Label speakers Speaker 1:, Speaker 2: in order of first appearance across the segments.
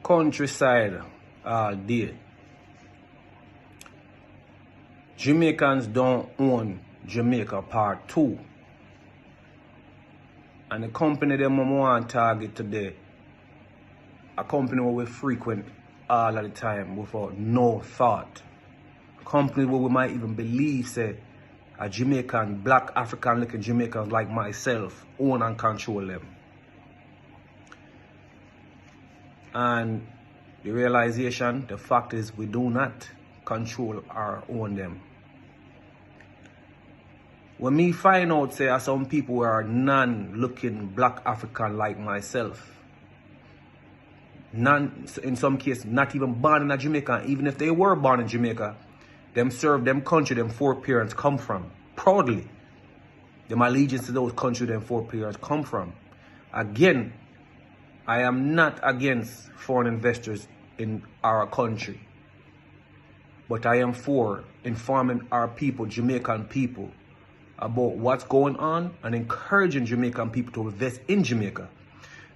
Speaker 1: countryside all day. Jamaicans don't own Jamaica Pt2. And the company them I want to target today, a company where we frequent all of the time without no thought. A company where we might even believe, say, a Jamaican, black African looking Jamaicans like myself own and control them. And the realization, the fact is, we do not control or own them. When me find out, say, some people are non-looking black African like myself, none, in some cases, not even born in a Jamaica, even if they were born in Jamaica, them serve them country them four parents come from, proudly. Them allegiance to those country them four parents come from. Again, I am not against foreign investors in our country, but I am for informing our people, Jamaican people, about what's going on and encouraging Jamaican people to invest in Jamaica.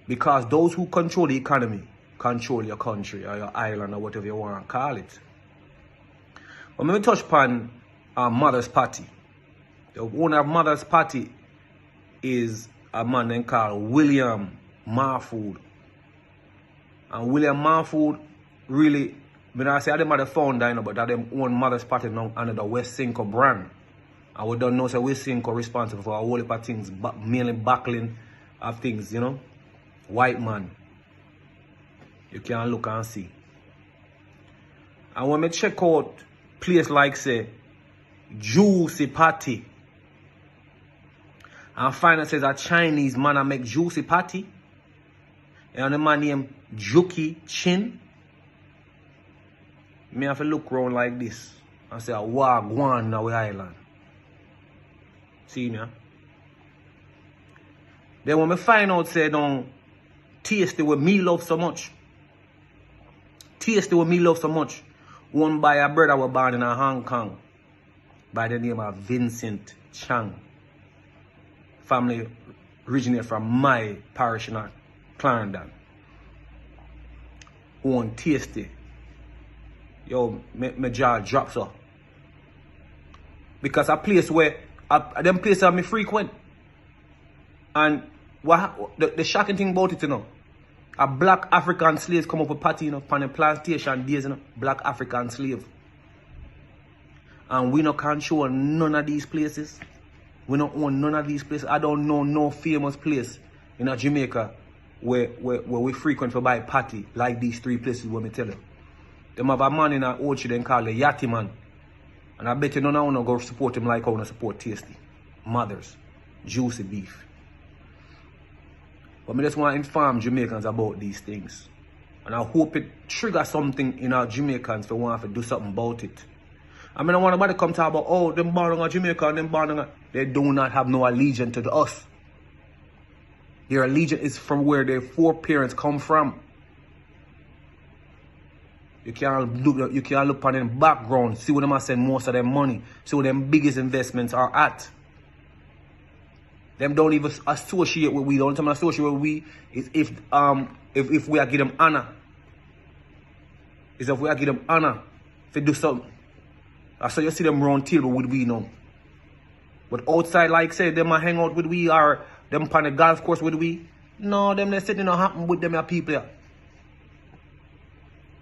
Speaker 1: Because those who control the economy control your country or your island or whatever you want to call it. But let me touch upon Mother's Patty. The owner of Mother's Patty is a man named called William Marfood. And William Marfood really, when I say them are the founder, you know, but that them own Mother's Patty now under the West Cinco brand. And we don't know, so West Cinco responsible for a whole heap of things, mainly backling of things, you know. White man. You can look and see. And when I check out place like, say, Juicy Patty, and find it says a Chinese man that make Juicy Patty, and the man named Juki Chin, me have to look around like this and say, wow, go on now, island. See me? Then when I find out, say, don't taste the way me love so much. Taste the way me love so much. One by a brother was born in Hong Kong by the name of Vincent Chang. Family originated from my parish in Clarendon. One tasty. Yo, my jaw drops up. Because a place where them places are me frequent. And the shocking thing about it, you know, a black African slaves come up with party, you know, on the plantation days, you know, black African slave. And we don't control none of these places. We don't own none of these places. I don't know no famous place in Jamaica where we frequent for buy party like these three places where me tell you. Them have a man in an old them called the Yachty man. And I bet you none of you go support him like I want to support Tasty. Mother's Juicy Beef. But I just want to inform Jamaicans about these things. And I hope it triggers something in our Jamaicans for want to do something about it. I mean, I want nobody come talk about, oh, them born in Jamaica and them born in they do not have no allegiance to us. Their allegiance is from where their four parents come from. You can't look on them background, see where them are send most of them money, see where them biggest investments are at. Them don't even associate with we. The only time I associate with we is if we are give them honor. Is if we are give them honor if they do something. That's how you see them round table with we now. But outside, like say, them a hang out with we or them on the golf course with we. No, them they sitting not happen with them people here.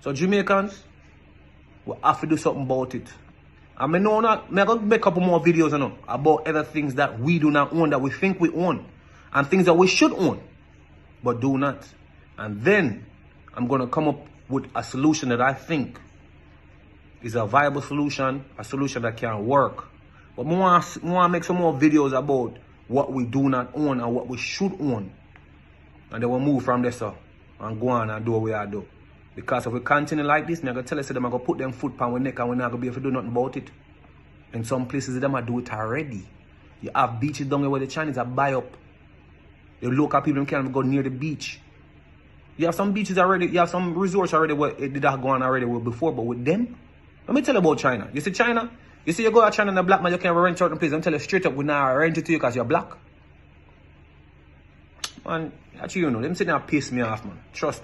Speaker 1: So Jamaicans, we have to do something about it. And I know not, I'm going to make a couple more videos you know, about other things that we do not own, that we think we own. And things that we should own, but do not. And then, I'm going to come up with a solution that I think is a viable solution, a solution that can work. But I want to make some more videos about what we do not own and what we should own. And then we'll move from there, so, and go on and do what we are doing. Because if we continue like this, I'm going to tell us that I'm going to put them foot on our neck and we're not going to be able to do nothing about it. In some places, them are do it already. You have beaches down there where the Chinese are buy up. The local people can't even go near the beach. You have some beaches already, you have some resorts already where it did have gone already before, but with them, let me tell you about China. You see China? You see you go to China and the black man, you can't rent out the place. I'm telling you straight up, we not rent it to you because you're black. Man, actually, you know, them sitting there piss me off, man. Trust